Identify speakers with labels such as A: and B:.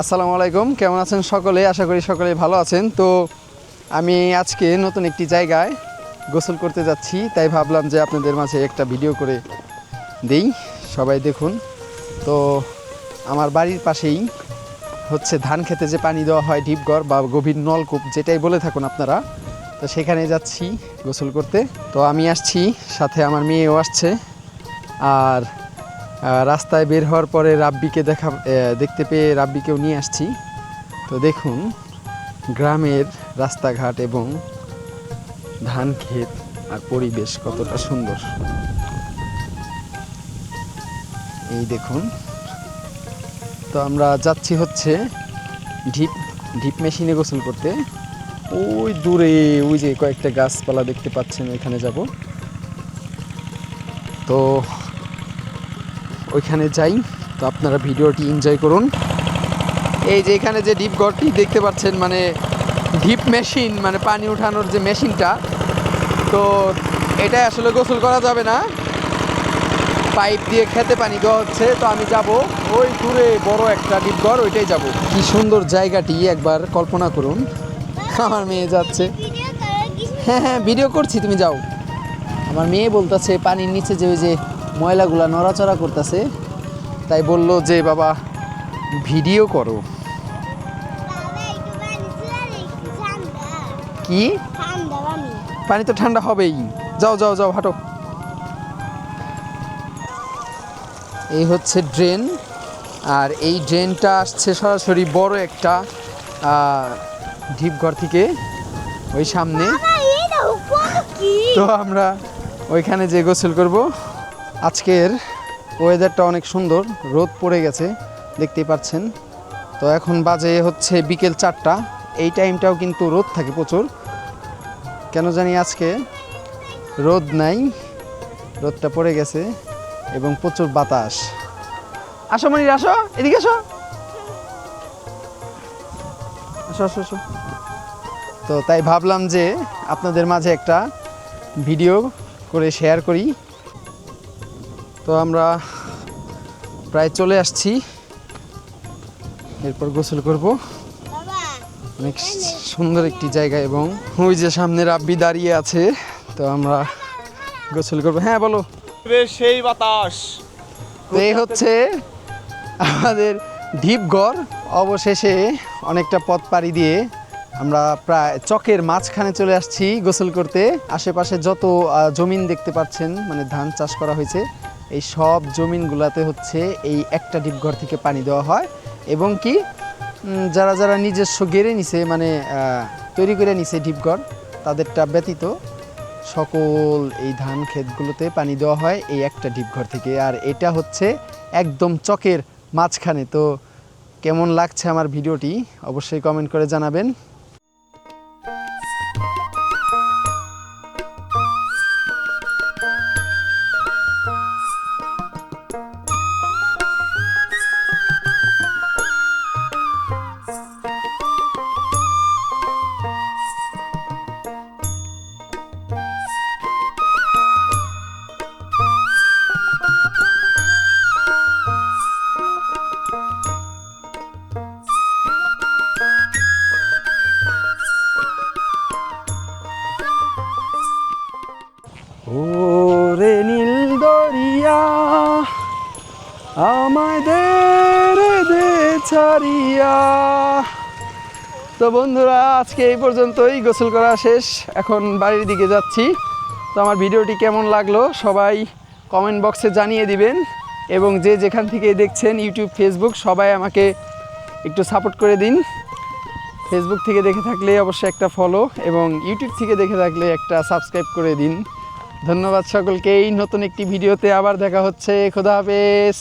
A: আসসালামু আলাইকুম, কেমন আছেন সকলে? আশা করি সকলে ভালো আছেন। তো আমি আজকে নতুন একটি জায়গায় গোসল করতে যাচ্ছি, তাই ভাবলাম যে আপনাদের মাঝে একটা ভিডিও করে দেই, সবাই দেখুন। তো আমার বাড়ির পাশেই হচ্ছে ধান খেতে যে পানি দেওয়া হয়, ডিপঘর বা গভীর নলকূপ যেটাই বলে থাকুন আপনারা, তো সেখানে যাচ্ছি গোসল করতে। তো আমি আসছি, সাথে আমার মেয়েও আসছে। আর রাস্তায় বের হওয়ার পরে রাব্বিকে দেখতে পেয়ে রাব্বিকেও নিয়ে আসছি। তো দেখুন গ্রামের রাস্তাঘাট এবং ধান ক্ষেত আর পরিবেশ কতটা সুন্দর। এই দেখুন, তো আমরা যাচ্ছি হচ্ছে ঢিপ মেশিনে গোসল করতে। ওই দূরে ওই যে কয়েকটা গাছপালা দেখতে পাচ্ছেন, ওইখানে যাব। তো ওইখানে যাই, তো আপনারা ভিডিওটি এনজয় করুন। এই যে এখানে যে ডিপ ঘরটি দেখতে পাচ্ছেন, মানে ডিপ মেশিন, মানে পানি ওঠানোর যে মেশিনটা, তো এটা আসলে গোসল করা যাবে না, পাইপ দিয়ে খেতে পানি দেওয়া হচ্ছে। তো আমি যাব ওই দূরে বড় একটা ডিপ ঘর, ওইটাই যাব। কি সুন্দর জায়গাটি একবার কল্পনা করুন। আমার মেয়ে যাচ্ছে, হ্যাঁ ভিডিও করছি, তুমি যাও। আমার মেয়ে বলতেছে পানির নিচে যে ওই যে ময়লাগুলা নড়াচড়া করতেছে, তাই বলল যে বাবা ভিডিও করো। কি পানি তো ঠান্ডা হবেই, যাও যাও যাও হাঁটো। এই হচ্ছে ড্রেন, আর এই ড্রেনটা আসছে সরাসরি বড় একটা ঢিপঘর থেকে, ওই সামনে। তো আমরা ওইখানে যে গোসল করব। আজকের ওয়েদারটা অনেক সুন্দর, রোদ পড়ে গেছে দেখতেই পাচ্ছেন। তো এখন বাজে হচ্ছে বিকেল 4টা। এই টাইমটাও কিন্তু রোদ থাকে প্রচুর, কেন জানি আজকে রোদ নাই, রোদটা পড়ে গেছে এবং প্রচুর বাতাস। আসো মনির, আসো এদিকে, আসো আসো আসো আসো। তো তাই ভাবলাম যে আপনাদের মাঝে একটা ভিডিও করে শেয়ার করি। তো আমরা প্রায় চলে আসছি, এরপর গোসল করব। অনেক সুন্দর একটি জায়গা, এবং ওই যে সামনে রাব্বি দাঁড়িয়ে আছে। তো আমরা গোসল করব। হ্যাঁ বলো।
B: সেই বাতাস।
A: তো এই হচ্ছে আমাদের ঢিপঘর। অবশেষে অনেকটা পথ পাড়ি দিয়ে আমরা প্রায় চকের মাঝখানে চলে আসছি গোসল করতে। আশেপাশে যত জমিন দেখতে পাচ্ছেন, মানে ধান চাষ করা হয়েছে, এই সব জমিনগুলাতে হচ্ছে এই একটা ঢিপঘর থেকে পানি দেওয়া হয়। এবং কি যারা যারা নিজস্ব গেড়ে নিছে, মানে তৈরি করে নিছে ঢিপঘর, তাদেরটা ব্যতীত সকল এই ধান ক্ষেতগুলোতে পানি দেওয়া হয় এই একটা ঢিপঘর থেকে। আর এটা হচ্ছে একদম চকের মাঝখানে। তো কেমন লাগছে আমার ভিডিওটি অবশ্যই কমেন্ট করে জানাবেন। ওরে নীল দরিয়া আমায় দে ছাড়িয়া। তো বন্ধুরা, আজকে এই পর্যন্তই, গোসল করা শেষ, এখন বাড়ির দিকে যাচ্ছি। তো আমার ভিডিওটি কেমন লাগলো সবাই কমেন্ট বক্সে জানিয়ে দিবেন, এবং যে যেখান থেকে দেখছেন, ইউটিউব, ফেসবুক, সবাই আমাকে একটু সাপোর্ট করে দিন। ফেসবুক থেকে দেখে থাকলে অবশ্যই একটা ফলো, এবং ইউটিউব থেকে দেখে থাকলে একটা সাবস্ক্রাইব করে দিন। ধন্যবাদ সকলকেই। নতুন একটি ভিডিওতে আবার দেখা হচ্ছে। খোদা হাফেজ।